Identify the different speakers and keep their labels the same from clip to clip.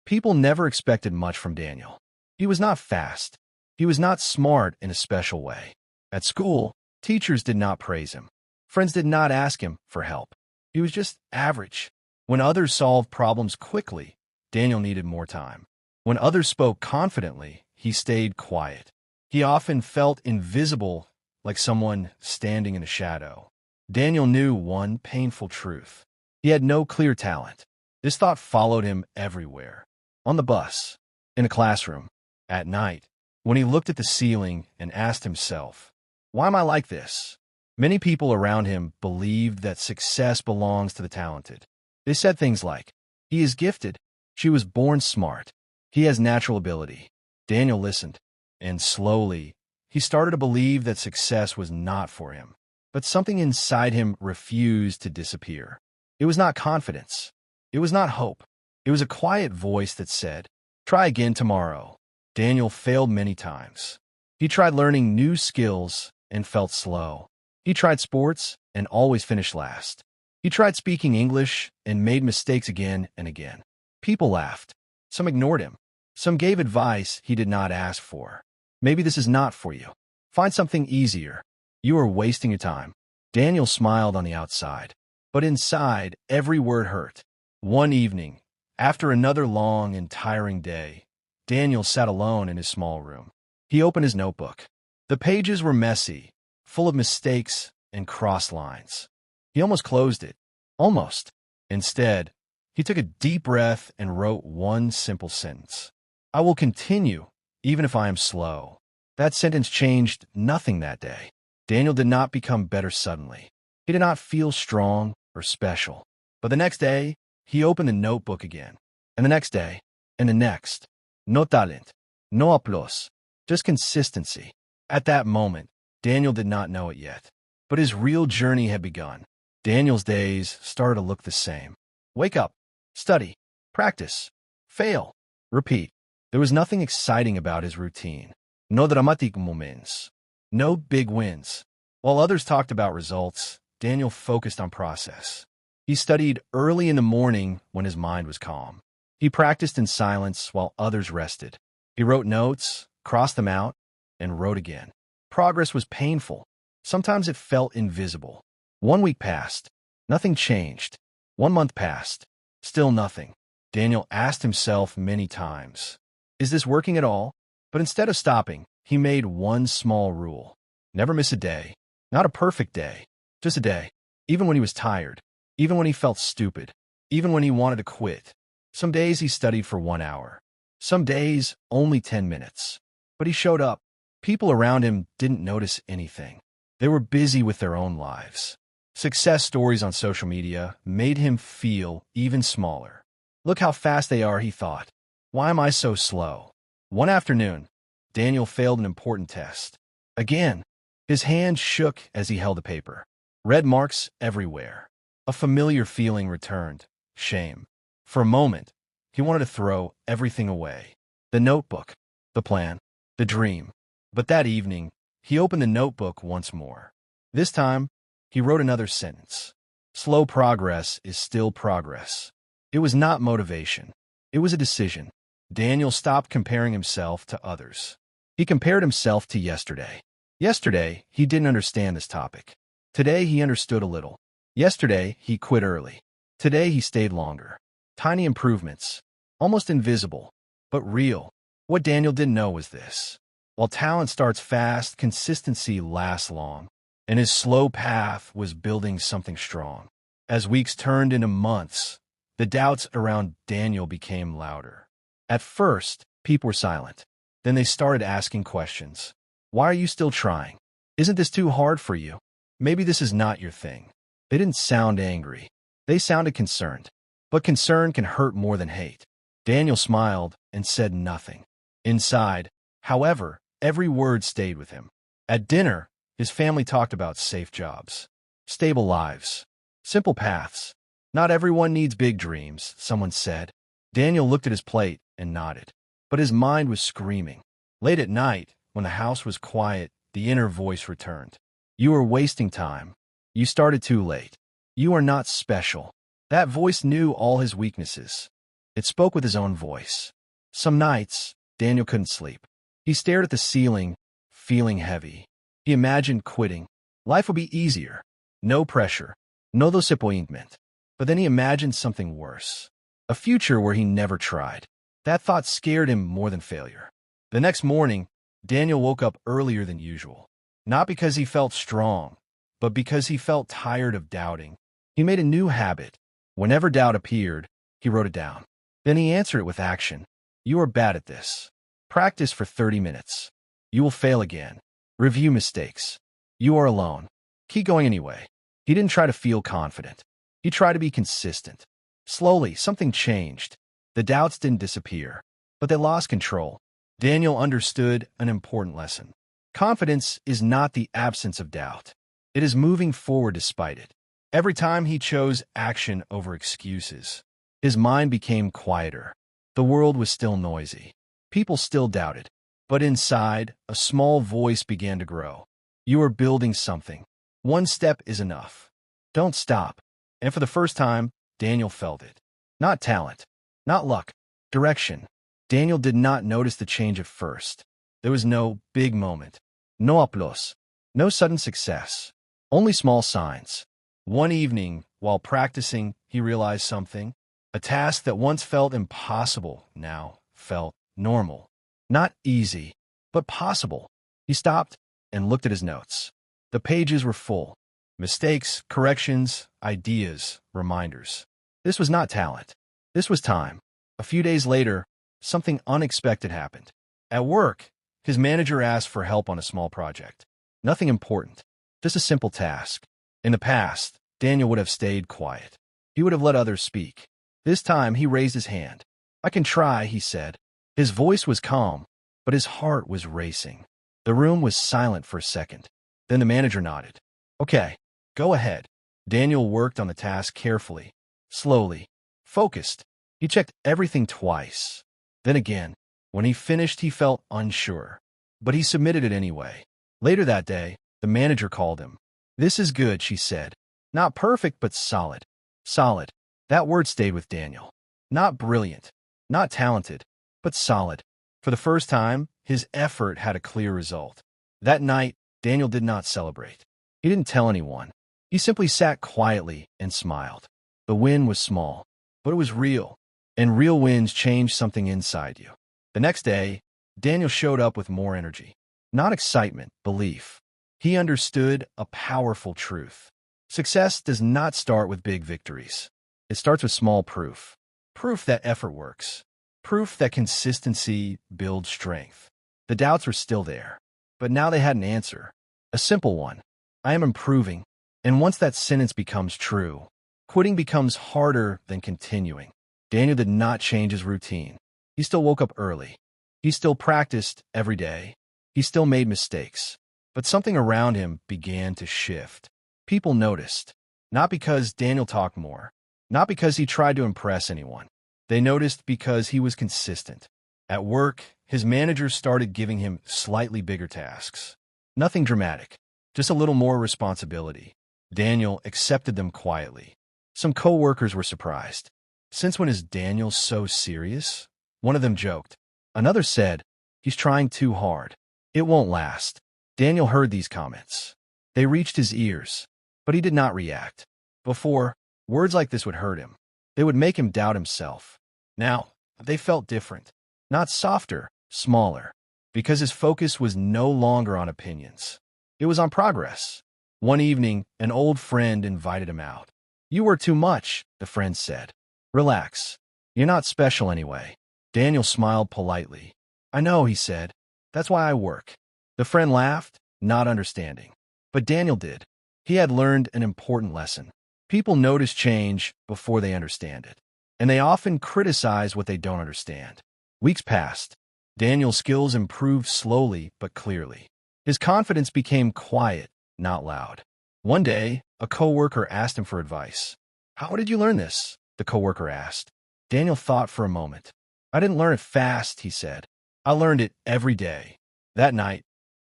Speaker 1: People never expected much from Daniel. He was not fast. He was not smart in a special way. At school, teachers did not praise him. Friends did not ask him for help. He was just average. When others solved problems quickly, Daniel needed more time. When others spoke confidently, he stayed quiet. He often felt invisible, like someone standing in a shadow. Daniel knew one painful truth. He had no clear talent. This thought followed him everywhere. On the bus, in a classroom, at night, when he looked at the ceiling and asked himself, "Why am I like this?" Many people around him believed that success belongs to the talented. They said things like, "He is gifted. She was born smart. He has natural ability." Daniel listened, and slowly, he started to believe that success was not for him. But something inside him refused to disappear. It was not confidence. It was not hope. It was a quiet voice that said, "Try again tomorrow." Daniel failed many times. He tried learning new skills and felt slow. He tried sports and always finished last. He tried speaking English and made mistakes again and again. People laughed. Some ignored him. Some gave advice he did not ask for. "Maybe this is not for you. Find something easier. You are wasting your time." Daniel smiled on the outside, but inside, every word hurt. One evening, after another long and tiring day, Daniel sat alone in his small room. He opened his notebook. The pages were messy, full of mistakes and cross lines. He almost closed it. Almost. Instead, he took a deep breath and wrote one simple sentence. "I will continue, even if I am slow." That sentence changed nothing that day. Daniel did not become better suddenly. He did not feel strong or special. But the next day, he opened the notebook again. And the next day, and the next. No talent, no applause, just consistency. At that moment, Daniel did not know it yet. But his real journey had begun. Daniel's days started to look the same. Wake up, study, practice, fail, repeat. There was nothing exciting about his routine. No dramatic moments. No big wins. While others talked about results, Daniel focused on process. He studied early in the morning when his mind was calm. He practiced in silence while others rested. He wrote notes, crossed them out, and wrote again. Progress was painful. Sometimes it felt invisible. 1 week passed. Nothing changed. 1 month passed. Still nothing. Daniel asked himself many times, "Is this working at all?" But instead of stopping, he made one small rule. Never miss a day. Not a perfect day. Just a day. Even when he was tired. Even when he felt stupid. Even when he wanted to quit. Some days he studied for 1 hour. Some days, only 10 minutes. But he showed up. People around him didn't notice anything. They were busy with their own lives. Success stories on social media made him feel even smaller. Look how fast they are, he thought. Why am I so slow? One afternoon, Daniel failed an important test. Again, his hand shook as he held the paper. Red marks everywhere. A familiar feeling returned. Shame. For a moment, he wanted to throw everything away. The notebook, the plan, the dream. But that evening, he opened the notebook once more. This time, he wrote another sentence. Slow progress is still progress. It was not motivation. It was a decision. Daniel stopped comparing himself to others. He compared himself to yesterday. Yesterday, he didn't understand this topic. Today, he understood a little. Yesterday, he quit early. Today, he stayed longer. Tiny improvements, almost invisible, but real. What Daniel didn't know was this. While talent starts fast, consistency lasts long, and his slow path was building something strong. As weeks turned into months, the doubts around Daniel became louder. At first, people were silent. Then they started asking questions. Why are you still trying? Isn't this too hard for you? Maybe this is not your thing. They didn't sound angry. They sounded concerned. But concern can hurt more than hate. Daniel smiled and said nothing. Inside, however, every word stayed with him. At dinner, his family talked about safe jobs, stable lives, simple paths. Not everyone needs big dreams, someone said. Daniel looked at his plate and nodded. But his mind was screaming. Late at night, when the house was quiet, the inner voice returned. You are wasting time. You started too late. You are not special. That voice knew all his weaknesses. It spoke with his own voice. Some nights, Daniel couldn't sleep. He stared at the ceiling, feeling heavy. He imagined quitting. Life would be easier. No pressure. No disappointment. But then he imagined something worse. A future where he never tried. That thought scared him more than failure. The next morning, Daniel woke up earlier than usual. Not because he felt strong, but because he felt tired of doubting. He made a new habit. Whenever doubt appeared, he wrote it down. Then he answered it with action. You are bad at this. Practice for 30 minutes. You will fail again. Review mistakes. You are alone. Keep going anyway. He didn't try to feel confident. He tried to be consistent. Slowly, something changed. The doubts didn't disappear, but they lost control. Daniel understood an important lesson. Confidence is not the absence of doubt. It is moving forward despite it. Every time he chose action over excuses, his mind became quieter. The world was still noisy. People still doubted. But inside, a small voice began to grow. You are building something. One step is enough. Don't stop. And for the first time, Daniel felt it. Not talent. Not luck. Direction. Daniel did not notice the change at first. There was no big moment. No applause. No sudden success. Only small signs. One evening, while practicing, he realized something. A task that once felt impossible now felt normal. Not easy, but possible. He stopped and looked at his notes. The pages were full. Mistakes, corrections, ideas, reminders. This was not talent. This was time. A few days later, something unexpected happened. At work, his manager asked for help on a small project. Nothing important, just a simple task. In the past, Daniel would have stayed quiet. He would have let others speak. This time, he raised his hand. I can try, he said. His voice was calm, but his heart was racing. The room was silent for a second. Then the manager nodded. Okay, go ahead. Daniel worked on the task carefully, slowly, focused. He checked everything twice. Then again, when he finished, he felt unsure. But he submitted it anyway. Later that day, the manager called him. This is good, she said. Not perfect, but solid. Solid. That word stayed with Daniel. Not brilliant, not talented, but solid. For the first time, his effort had a clear result. That night, Daniel did not celebrate. He didn't tell anyone. He simply sat quietly and smiled. The win was small, but it was real. And real wins change something inside you. The next day, Daniel showed up with more energy. Not excitement, belief. He understood a powerful truth. Success does not start with big victories. It starts with small proof. Proof that effort works. Proof that consistency builds strength. The doubts were still there, but now they had an answer. A simple one. I am improving. And once that sentence becomes true, quitting becomes harder than continuing. Daniel did not change his routine. He still woke up early. He still practiced every day. He still made mistakes. But something around him began to shift. People noticed. Not because Daniel talked more. Not because he tried to impress anyone. They noticed because he was consistent. At work, his manager started giving him slightly bigger tasks. Nothing dramatic, just a little more responsibility. Daniel accepted them quietly. Some co-workers were surprised. Since when is Daniel so serious? One of them joked. Another said, he's trying too hard. It won't last. Daniel heard these comments. They reached his ears, but he did not react. Before, words like this would hurt him. They would make him doubt himself. Now, they felt different. Not softer, smaller. Because his focus was no longer on opinions. It was on progress. One evening, an old friend invited him out. You work too much, the friend said. Relax. You're not special anyway. Daniel smiled politely. I know, he said. That's why I work. The friend laughed, not understanding. But Daniel did. He had learned an important lesson. People notice change before they understand it. And they often criticize what they don't understand. Weeks passed. Daniel's skills improved slowly but clearly. His confidence became quiet, not loud. One day, a coworker asked him for advice. How did you learn this? The coworker asked. Daniel thought for a moment. I didn't learn it fast, he said. I learned it every day. That night,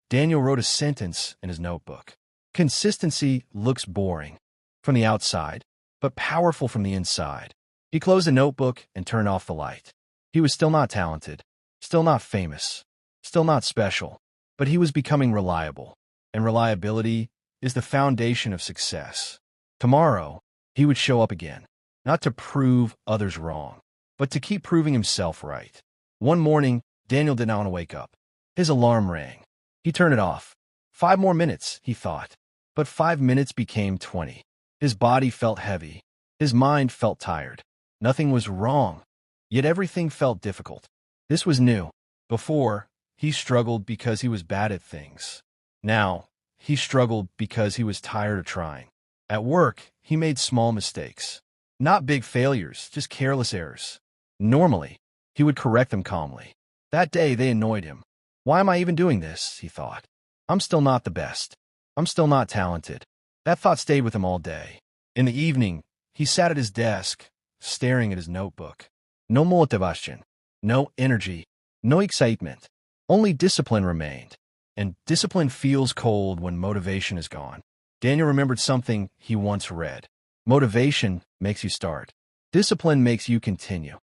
Speaker 1: Daniel wrote a sentence in his notebook. Consistency looks boring from the outside, but powerful from the inside. He closed the notebook and turned off the light. He was still not talented, still not famous, still not special, but he was becoming reliable, and reliability is the foundation of success. Tomorrow, he would show up again, not to prove others wrong, but to keep proving himself right. One morning, Daniel did not want to wake up. His alarm rang. He turned it off. 5 more minutes, he thought. But 5 minutes became 20. His body felt heavy. His mind felt tired. Nothing was wrong, yet everything felt difficult. This was new. Before, he struggled because he was bad at things. Now, he struggled because he was tired of trying. At work, he made small mistakes. Not big failures, just careless errors. Normally, he would correct them calmly. That day, they annoyed him. Why am I even doing this? He thought. I'm still not the best. I'm still not talented. That thought stayed with him all day. In the evening, he sat at his desk, staring at his notebook. No motivation, no energy, no excitement. Only discipline remained. And discipline feels cold when motivation is gone. Daniel remembered something he once read. Motivation makes you start. Discipline makes you continue.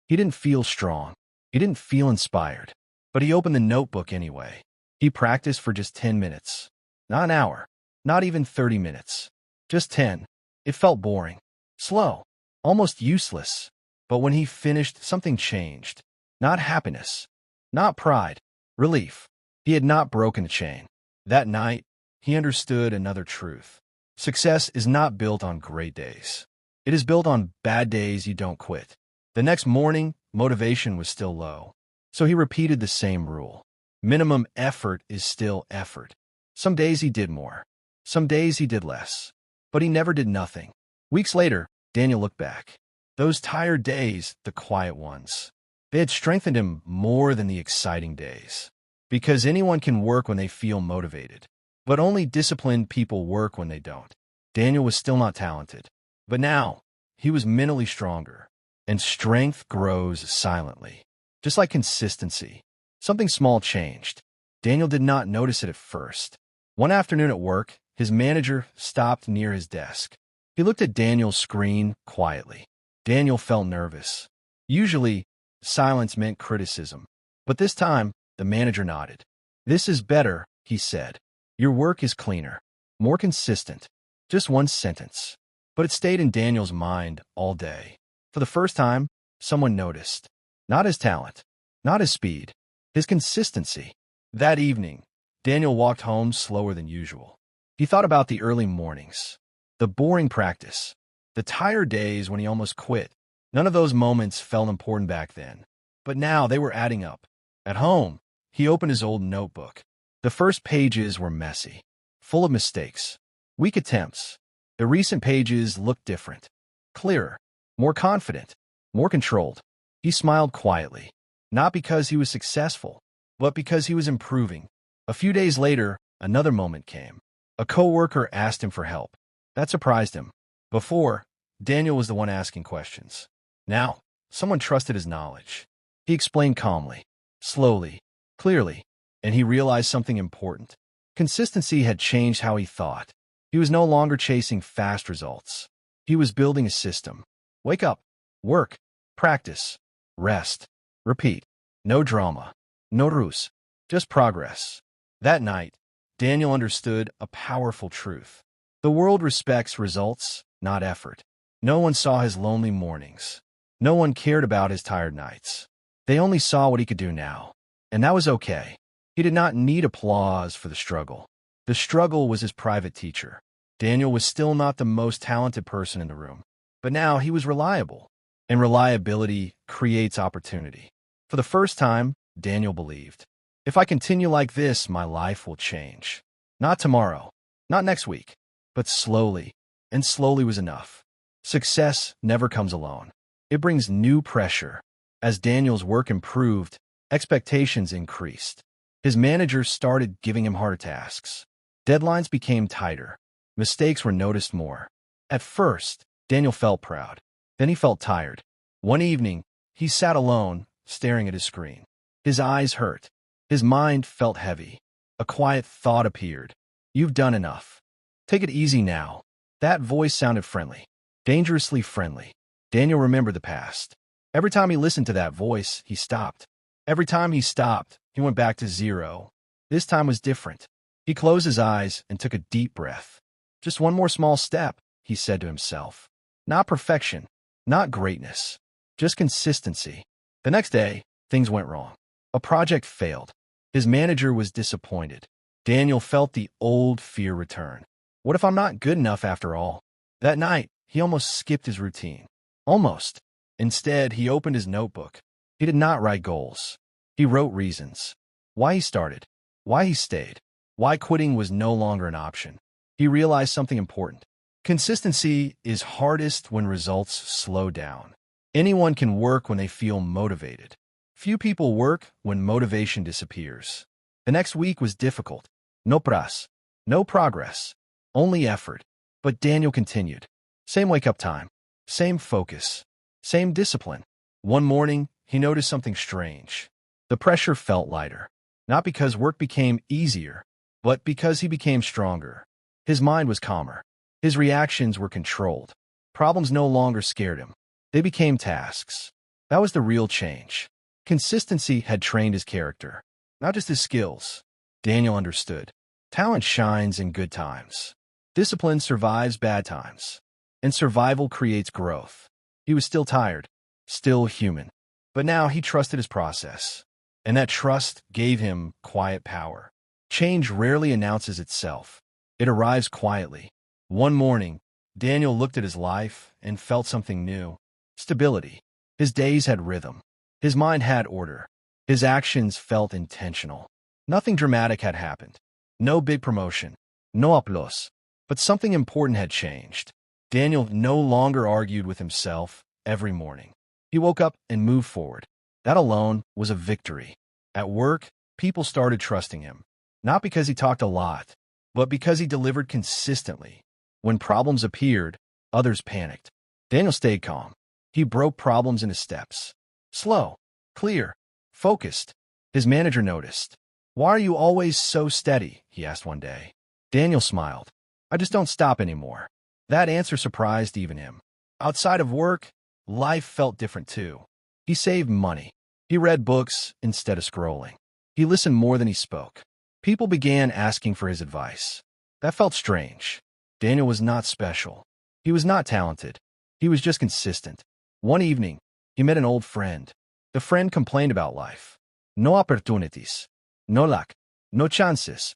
Speaker 1: He didn't feel strong. He didn't feel inspired. But he opened the notebook anyway. He practiced for just 10 minutes. Not an hour. Not even 30 minutes. Just 10. It felt boring. Slow. Almost useless. But when he finished, something changed. Not happiness. Not pride. Relief. He had not broken the chain. That night, he understood another truth. Success is not built on great days. It is built on bad days you don't quit. The next morning, motivation was still low. So he repeated the same rule. Minimum effort is still effort. Some days he did more. Some days he did less. But he never did nothing. Weeks later, Daniel looked back. Those tired days, the quiet ones, they had strengthened him more than the exciting days. Because anyone can work when they feel motivated. But only disciplined people work when they don't. Daniel was still not talented. But now, he was mentally stronger. And strength grows silently. Just like consistency. Something small changed. Daniel did not notice it at first. One afternoon at work, his manager stopped near his desk. He looked at Daniel's screen quietly. Daniel felt nervous. Usually, silence meant criticism. But this time, the manager nodded. "This is better," he said. "Your work is cleaner, more consistent." Just one sentence. But it stayed in Daniel's mind all day. For the first time, someone noticed. Not his talent, not his speed, his consistency. That evening, Daniel walked home slower than usual. He thought about the early mornings, the boring practice, the tired days when he almost quit. None of those moments felt important back then. But now they were adding up. At home, he opened his old notebook. The first pages were messy, full of mistakes, weak attempts. The recent pages looked different, clearer, more confident, more controlled. He smiled quietly, not because he was successful, but because he was improving. A few days later, another moment came. A coworker asked him for help. That surprised him. Before, Daniel was the one asking questions. Now, someone trusted his knowledge. He explained calmly, slowly, clearly, and he realized something important. Consistency had changed how he thought. He was no longer chasing fast results. He was building a system. Wake up, work, practice, rest, repeat. No drama, no ruse, just progress. That night, Daniel understood a powerful truth. The world respects results, not effort. No one saw his lonely mornings. No one cared about his tired nights. They only saw what he could do now. And that was okay. He did not need applause for the struggle. The struggle was his private teacher. Daniel was still not the most talented person in the room. But now he was reliable. And reliability creates opportunity. For the first time, Daniel believed, if I continue like this, my life will change. Not tomorrow, not next week, but slowly. And slowly was enough. Success never comes alone. It brings new pressure. As Daniel's work improved, expectations increased. His managers started giving him harder tasks. Deadlines became tighter. Mistakes were noticed more. At first, Daniel felt proud. Then he felt tired. One evening, he sat alone, staring at his screen. His eyes hurt. His mind felt heavy. A quiet thought appeared. You've done enough. Take it easy now. That voice sounded friendly. Dangerously friendly. Daniel remembered the past. Every time he listened to that voice, he stopped. Every time he stopped, he went back to zero. This time was different. He closed his eyes and took a deep breath. Just one more small step, he said to himself. Not perfection, not greatness, just consistency. The next day, things went wrong. A project failed. His manager was disappointed. Daniel felt the old fear return. What if I'm not good enough after all? That night, he almost skipped his routine. Almost. Instead, he opened his notebook. He did not write goals. He wrote reasons. Why he started. Why he stayed. Why quitting was no longer an option. He realized something important. Consistency is hardest when results slow down. Anyone can work when they feel motivated. Few people work when motivation disappears. The next week was difficult. No progress, only effort. But Daniel continued. Same wake-up time, same focus, same discipline. One morning, he noticed something strange. The pressure felt lighter. Not because work became easier, but because he became stronger. His mind was calmer. His reactions were controlled. Problems no longer scared him. They became tasks. That was the real change. Consistency had trained his character, not just his skills. Daniel understood. Talent shines in good times. Discipline survives bad times. And survival creates growth. He was still tired, still human. But now he trusted his process. And that trust gave him quiet power. Change rarely announces itself. It arrives quietly. One morning, Daniel looked at his life and felt something new. Stability. His days had rhythm. His mind had order. His actions felt intentional. Nothing dramatic had happened. No big promotion. No applause. But something important had changed. Daniel no longer argued with himself every morning. He woke up and moved forward. That alone was a victory. At work, people started trusting him. Not because he talked a lot, but because he delivered consistently. When problems appeared, others panicked. Daniel stayed calm. He broke problems into steps. Slow, clear, focused. His manager noticed. "Why are you always so steady?" he asked one day. Daniel smiled. "I just don't stop anymore." That answer surprised even him. Outside of work, life felt different too. He saved money. He read books instead of scrolling. He listened more than he spoke. People began asking for his advice. That felt strange. Daniel was not special. He was not talented. He was just consistent. One evening, he met an old friend. The friend complained about life. No opportunities. No luck. No chances.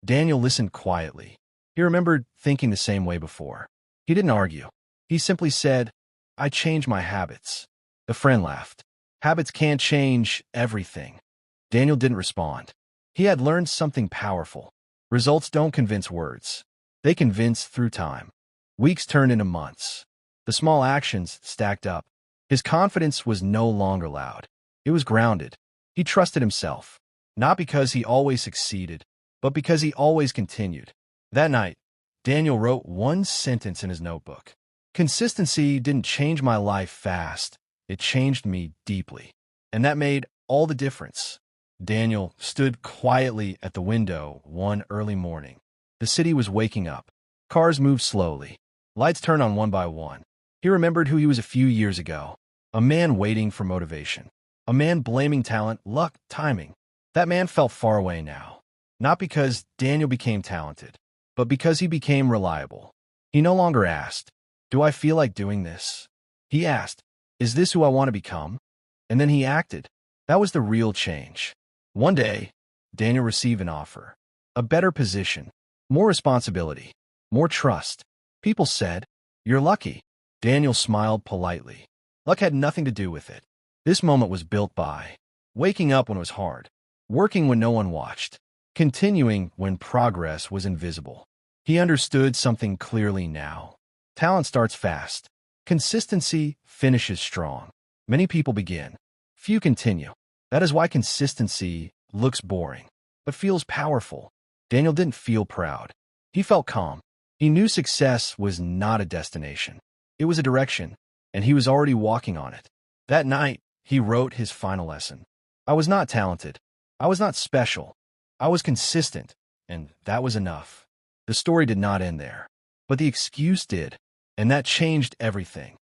Speaker 1: Daniel listened quietly. He remembered thinking the same way before. He didn't argue. He simply said, "I changed my habits." The friend laughed. Habits can't change everything. Daniel didn't respond. He had learned something powerful. Results don't convince words. They convince through time. Weeks turned into months. The small actions stacked up. His confidence was no longer loud. It was grounded. He trusted himself. Not because he always succeeded, but because he always continued. That night, Daniel wrote one sentence in his notebook. "Consistency didn't change my life fast. It changed me deeply." And that made all the difference. Daniel stood quietly at the window one early morning. The city was waking up. Cars moved slowly. Lights turned on one by one. He remembered who he was a few years ago. A man waiting for motivation. A man blaming talent, luck, timing. That man felt far away now. Not because Daniel became talented, but because he became reliable. He no longer asked, "Do I feel like doing this?" He asked, "Is this who I want to become?" And then he acted. That was the real change. One day, Daniel received an offer. A better position, more responsibility, more trust. People said, "You're lucky." Daniel smiled politely. Luck had nothing to do with it. This moment was built by waking up when it was hard, working when no one watched, continuing when progress was invisible. He understood something clearly now. Talent starts fast. Consistency finishes strong. Many people begin. Few continue. That is why consistency looks boring, but feels powerful. Daniel didn't feel proud. He felt calm. He knew success was not a destination. It was a direction, and he was already walking on it. That night, he wrote his final lesson. "I was not talented. I was not special. I was consistent, and that was enough." The story did not end there, but the excuse did, and that changed everything.